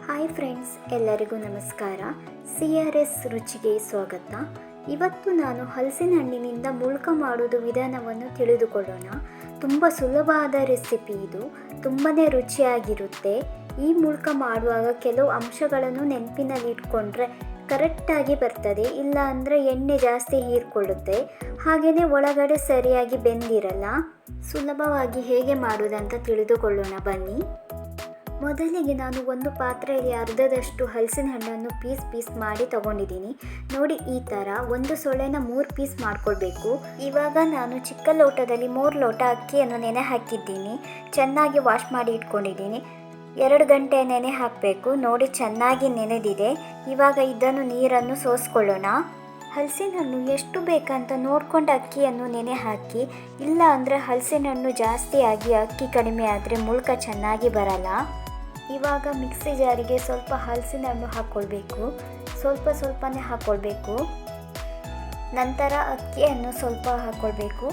Hi friends, ಎಲ್ಲರಿಗೂ ನಮಸ್ಕಾರ. CRS ರುಚಿಗೆ ಸ್ವಾಗತ. ಇವತ್ತು ನಾನು ಹಲಸಿನ ಹಣ್ಣಿನಿಂದ ಮುಳ್ಕ ಮಾಡೋದು ವಿಧಾನವನ್ನು ತಿಳಿದುಕೊಳ್ಳೋಣ. ತುಂಬ ಸುಲಭವಾದ ರೆಸಿಪಿ ಇದು. ತುಂಬಾ ರುಚಿಯಾಗಿರುತ್ತೆ. ಈ ಮುಳ್ಕ ಮಾಡುವಾಗ ಕೆಲವು ಅಂಶಗಳನ್ನು ನೆನಪಿನಲ್ಲಿ ಇಟ್ಕೊಂಡ್ರೆ ಕರೆಕ್ಟಾಗಿ ಬರ್ತದೆ. ಇಲ್ಲ ಅಂದರೆ ಎಣ್ಣೆ ಜಾಸ್ತಿ ಹೀರ್ಕೊಳ್ಳುತ್ತೆ. ಹಾಗೆಯೇ ಒಳಗಡೆ ಸರಿಯಾಗಿ ಬೆಂದಿರಲ್ಲ. ಸುಲಭವಾಗಿ ಹೇಗೆ ಮಾಡೋದಂತ ತಿಳಿದುಕೊಳ್ಳೋಣ ಬನ್ನಿ. ಮೊದಲಿಗೆ ನಾನು ಒಂದು ಪಾತ್ರೆಯಲ್ಲಿ ಅರ್ಧದಷ್ಟು ಹಲಸಿನ ಹಣ್ಣನ್ನು ಪೀಸ್ ಮಾಡಿ ತಗೊಂಡಿದ್ದೀನಿ. ನೋಡಿ, ಈ ಥರ ಒಂದು ಸೊಳ್ಳೆನ 3 ಪೀಸ್ ಮಾಡ್ಕೊಳ್ಬೇಕು. ಇವಾಗ ನಾನು ಚಿಕ್ಕ ಲೋಟದಲ್ಲಿ 3 ಲೋಟ ಅಕ್ಕಿಯನ್ನು ನೆನೆ ಹಾಕಿದ್ದೀನಿ. ಚೆನ್ನಾಗಿ ವಾಶ್ ಮಾಡಿ ಇಟ್ಕೊಂಡಿದ್ದೀನಿ. 2 ಗಂಟೆ ನೆನೆ ಹಾಕಬೇಕು. ನೋಡಿ, ಚೆನ್ನಾಗಿ ನೆನೆದಿದೆ. ಇವಾಗ ಇದನ್ನು ನೀರನ್ನು ಸೋಸ್ಕೊಳ್ಳೋಣ. ಹಲಸಿನ ಹಣ್ಣು ಎಷ್ಟು ಬೇಕಂತ ನೋಡ್ಕೊಂಡು ಅಕ್ಕಿಯನ್ನು ನೆನೆ ಹಾಕಿ. ಇಲ್ಲ ಅಂದರೆ ಹಲಸಿನ ಹಣ್ಣು ಜಾಸ್ತಿ ಆಗಿ ಅಕ್ಕಿ ಕಡಿಮೆ ಆದರೆ ಮುಳ್ಕ ಚೆನ್ನಾಗಿ ಬರಲ್ಲ. ಇವಾಗ ಮಿಕ್ಸಿ ಜಾರಿಗೆ ಸ್ವಲ್ಪ ಹಲಸಿನ ಹಣ್ಣು ಹಾಕ್ಕೊಳ್ಬೇಕು. ಸ್ವಲ್ಪನೇ ಹಾಕ್ಕೊಳ್ಬೇಕು. ನಂತರ ಅಕ್ಕಿಯನ್ನು ಸ್ವಲ್ಪ ಹಾಕ್ಕೊಳ್ಬೇಕು.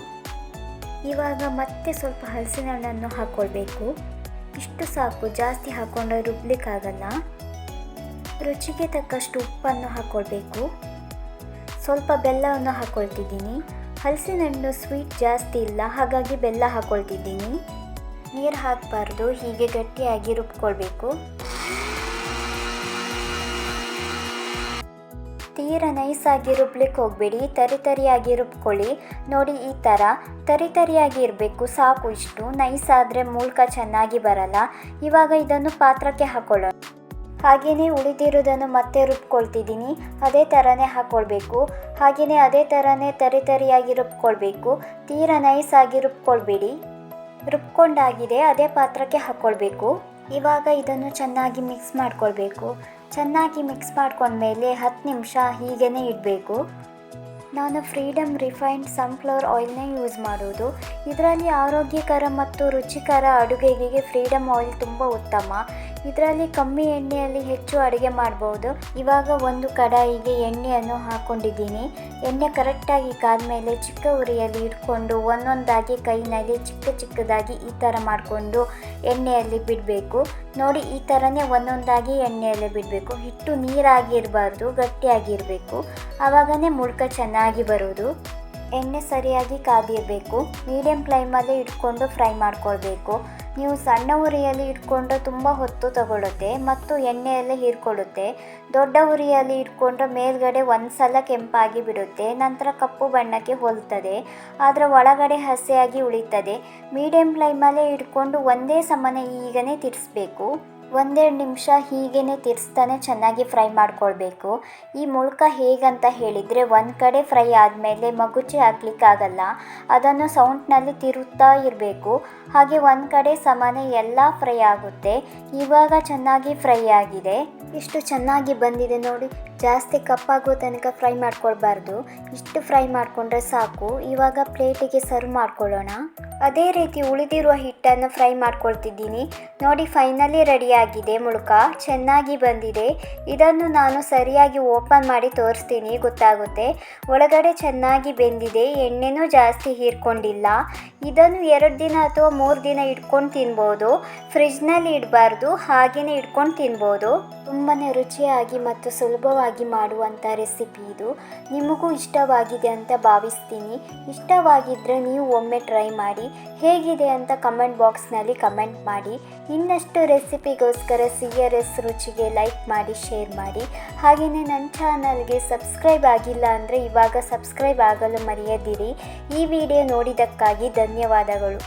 ಇವಾಗ ಮತ್ತೆ ಸ್ವಲ್ಪ ಹಲಸಿನ ಹಣ್ಣನ್ನು ಹಾಕ್ಕೊಳ್ಬೇಕು. ಇಷ್ಟು ಸಾಕು, ಜಾಸ್ತಿ ಹಾಕ್ಕೊಂಡ್ರೆ ರುಬ್ಲಿಕ್ಕಾಗಲ್ಲ. ರುಚಿಗೆ ತಕ್ಕಷ್ಟು ಉಪ್ಪನ್ನು ಹಾಕ್ಕೊಳ್ಬೇಕು. ಸ್ವಲ್ಪ ಬೆಲ್ಲವನ್ನು ಹಾಕ್ಕೊಳ್ತಿದ್ದೀನಿ. ಹಲಸಿನ ಹಣ್ಣು ಸ್ವೀಟ್ ಜಾಸ್ತಿ ಇಲ್ಲ, ಹಾಗಾಗಿ ಬೆಲ್ಲ ಹಾಕ್ಕೊಳ್ತಿದ್ದೀನಿ. ನೀರು ಹಾಕಬಾರ್ದು, ಹೀಗೆ ಗಟ್ಟಿಯಾಗಿ ರುಬ್ಕೊಳ್ಬೇಕು. ತೀರ ನೈಸಾಗಿ ರುಬ್ಲಿಕ್ಕೆ ಹೋಗಬೇಡಿ, ತರಿಯಾಗಿ ರುಬ್ಕೊಳ್ಳಿ. ನೋಡಿ, ಈ ಥರ ತರಿಯಾಗಿ ಇರಬೇಕು, ಸಾಕು. ಇಷ್ಟು ನೈಸಾದರೆ ಮುಳ್ಕ ಚೆನ್ನಾಗಿ ಬರಲ್ಲ. ಇವಾಗ ಇದನ್ನು ಪಾತ್ರಕ್ಕೆ ಹಾಕ್ಕೊಳ್ಳೋಣ. ಹಾಗೆಯೇ ಉಳಿದಿರೋದನ್ನು ಮತ್ತೆ ರುಬ್ಕೊಳ್ತಿದ್ದೀನಿ. ಅದೇ ಥರನೇ ಹಾಕ್ಕೊಳ್ಬೇಕು. ಹಾಗೆಯೇ ಅದೇ ಥರನೇ ತರಿಯಾಗಿ ರುಬ್ಕೊಳ್ಬೇಕು. ತೀರ ನೈಸಾಗಿ ರುಬ್ಕೊಳ್ಬೇಡಿ. ರುಬ್ಕೊಂಡಾಗಿದೆ, ಅದೇ ಪಾತ್ರಕ್ಕೆ ಹಾಕ್ಕೊಳ್ಬೇಕು. ಇವಾಗ ಇದನ್ನು ಚೆನ್ನಾಗಿ ಮಿಕ್ಸ್ ಮಾಡ್ಕೊಳ್ಬೇಕು. ಚೆನ್ನಾಗಿ ಮಿಕ್ಸ್ ಮಾಡ್ಕೊಂಡ್ಮೇಲೆ 10 ನಿಮಿಷ ಹೀಗೇ ಇಡಬೇಕು. ನಾನು ಫ್ರೀಡಮ್ ರಿಫೈನ್ಡ್ ಸನ್ಫ್ಲವರ್ ಆಯಿಲ್ನೇ ಯೂಸ್ ಮಾಡೋದು. ಇದರಲ್ಲಿ ಆರೋಗ್ಯಕರ ಮತ್ತು ರುಚಿಕರ ಅಡುಗೆಗೆ ಫ್ರೀಡಮ್ ಆಯಿಲ್ ತುಂಬ ಉತ್ತಮ. ಇದರಲ್ಲಿ ಕಮ್ಮಿ ಎಣ್ಣೆಯಲ್ಲಿ ಹೆಚ್ಚು ಅಡುಗೆ ಮಾಡ್ಬೋದು. ಇವಾಗ ಒಂದು ಕಡಾಯಿಗೆ ಎಣ್ಣೆಯನ್ನು ಹಾಕ್ಕೊಂಡಿದ್ದೀನಿ. ಎಣ್ಣೆ ಕರೆಕ್ಟಾಗಿ ಕಾದ್ಮೇಲೆ ಚಿಕ್ಕ ಉರಿಯಲ್ಲಿ ಇಟ್ಕೊಂಡು ಒಂದೊಂದಾಗಿ ಕೈನಲ್ಲಿ ಚಿಕ್ಕದಾಗಿ ಈ ಥರ ಮಾಡಿಕೊಂಡು ಎಣ್ಣೆಯಲ್ಲಿ ಬಿಡಬೇಕು. ನೋಡಿ, ಈ ಥರನೇ ಒಂದೊಂದಾಗಿ ಎಣ್ಣೆಯಲ್ಲಿ ಬಿಡಬೇಕು. ಹಿಟ್ಟು ನೀರಾಗಿರಬಾರ್ದು, ಗಟ್ಟಿಯಾಗಿರಬೇಕು. ಆವಾಗನೇ ಮುಳ್ಕ ಚೆನ್ನಾಗಿ ಬರೋದು. ಎಣ್ಣೆ ಸರಿಯಾಗಿ ಕಾದಿರಬೇಕು. ಮೀಡಿಯಮ್ ಫ್ಲೇಮಲ್ಲಿ ಇಟ್ಕೊಂಡು ಫ್ರೈ ಮಾಡ್ಕೊಳ್ಬೇಕು. ನೀವು ಸಣ್ಣ ಉರಿಯಲ್ಲಿ ಇಟ್ಕೊಂಡ್ರೆ ತುಂಬ ಹೊತ್ತು ತಗೊಳ್ಳುತ್ತೆ ಮತ್ತು ಎಣ್ಣೆಯಲ್ಲೇ ಹೀರ್ಕೊಳ್ಳುತ್ತೆ. ದೊಡ್ಡ ಉರಿಯಲ್ಲಿ ಇಟ್ಕೊಂಡ್ರೆ ಮೇಲ್ಗಡೆ ಒಂದು ಸಲ ಕೆಂಪಾಗಿ ಬಿಡುತ್ತೆ, ನಂತರ ಕಪ್ಪು ಬಣ್ಣಕ್ಕೆ ಹೋಲ್ತದೆ, ಆದರೆ ಒಳಗಡೆ ಹಸಿಯಾಗಿ ಉಳಿತದೆ. ಮೀಡಿಯಮ್ ಫ್ಲೇಮಲ್ಲೇ ಇಟ್ಕೊಂಡು ಒಂದೇ ಸಮನೆ ಹೀಗೇ ತಿರ್ಸ್ಬೇಕು. 1-2 ನಿಮಿಷ ಹೀಗೇ ತಿರ್ಸ್ತಾನೆ ಚೆನ್ನಾಗಿ ಫ್ರೈ ಮಾಡ್ಕೊಳ್ಬೇಕು. ಈ ಮುಳ್ಕ ಹೇಗಂತ ಹೇಳಿದರೆ, ಒಂದು ಕಡೆ ಫ್ರೈ ಆದಮೇಲೆ ಮಗುಚಿ ಹಾಕ್ಲಿಕ್ಕಾಗಲ್ಲ. ಅದನ್ನು ಸೌಂಡ್ನಲ್ಲಿ ತಿರುತ್ತಾ ಇರಬೇಕು. ಹಾಗೆ ಒಂದು ಕಡೆ ಸಮನೆ ಎಲ್ಲ ಫ್ರೈ ಆಗುತ್ತೆ. ಇವಾಗ ಚೆನ್ನಾಗಿ ಫ್ರೈ ಆಗಿದೆ. ಇಷ್ಟು ಚೆನ್ನಾಗಿ ಬಂದಿದೆ ನೋಡಿ. ಜಾಸ್ತಿ ಕಪ್ಪಾಗೋ ತನಕ ಫ್ರೈ ಮಾಡ್ಕೊಳ್ಬಾರ್ದು. ಇಷ್ಟು ಫ್ರೈ ಮಾಡಿಕೊಂಡ್ರೆ ಸಾಕು. ಇವಾಗ ಪ್ಲೇಟಿಗೆ ಸರ್ವ್ ಮಾಡ್ಕೊಳ್ಳೋಣ. ಅದೇ ರೀತಿ ಉಳಿದಿರುವ ಹಿಟ್ಟನ್ನು ಫ್ರೈ ಮಾಡ್ಕೊಳ್ತಿದ್ದೀನಿ. ನೋಡಿ, ಫೈನಲಿ ರೆಡಿಯಾಗಿದೆ. ಮುಳ್ಕ ಚೆನ್ನಾಗಿ ಬಂದಿದೆ. ಇದನ್ನು ನಾನು ಸರಿಯಾಗಿ ಓಪನ್ ಮಾಡಿ ತೋರಿಸ್ತೀನಿ, ಗೊತ್ತಾಗುತ್ತೆ. ಒಳಗಡೆ ಚೆನ್ನಾಗಿ ಬೆಂದಿದೆ, ಎಣ್ಣೆನೂ ಜಾಸ್ತಿ ಹೀರ್ಕೊಂಡಿಲ್ಲ. ಇದನ್ನು 2 ದಿನ ಅಥವಾ 3 ದಿನ ಇಟ್ಕೊಂಡು ತಿನ್ಬೋದು. ಫ್ರಿಜ್ನಲ್ಲಿ ಇಡಬಾರ್ದು, ಹಾಗೆಯೇ ಇಟ್ಕೊಂಡು ತಿನ್ಬೋದು. ತುಂಬಾ ರುಚಿಯಾಗಿ ಮತ್ತು ಸುಲಭವಾಗಿ ಮಾಡುವಂಥ ರೆಸಿಪಿ ಇದು. ನಿಮಗೂ ಇಷ್ಟವಾಗಿದೆ ಅಂತ ಭಾವಿಸ್ತೀನಿ. ಇಷ್ಟವಾಗಿದ್ದರೆ ನೀವು ಒಮ್ಮೆ ಟ್ರೈ ಮಾಡಿ. ಹೇಗಿದೆ ಅಂತ ಕಮೆಂಟ್ ಬಾಕ್ಸ್ನಲ್ಲಿ ಕಮೆಂಟ್ ಮಾಡಿ. ಇನ್ನಷ್ಟು ರೆಸಿಪಿಗೋಸ್ಕರ CRS ರುಚಿಗೆ ಲೈಕ್ ಮಾಡಿ, ಶೇರ್ ಮಾಡಿ. ಹಾಗೆಯೇ ನನ್ನ ಚಾನಲ್ಗೆ ಸಬ್ಸ್ಕ್ರೈಬ್ ಆಗಿಲ್ಲ ಅಂದರೆ ಇವಾಗ ಸಬ್ಸ್ಕ್ರೈಬ್ ಆಗಲು ಮರೆಯದಿರಿ. ಈ ವಿಡಿಯೋ ನೋಡಿದ್ದಕ್ಕಾಗಿ ಧನ್ಯವಾದಗಳು.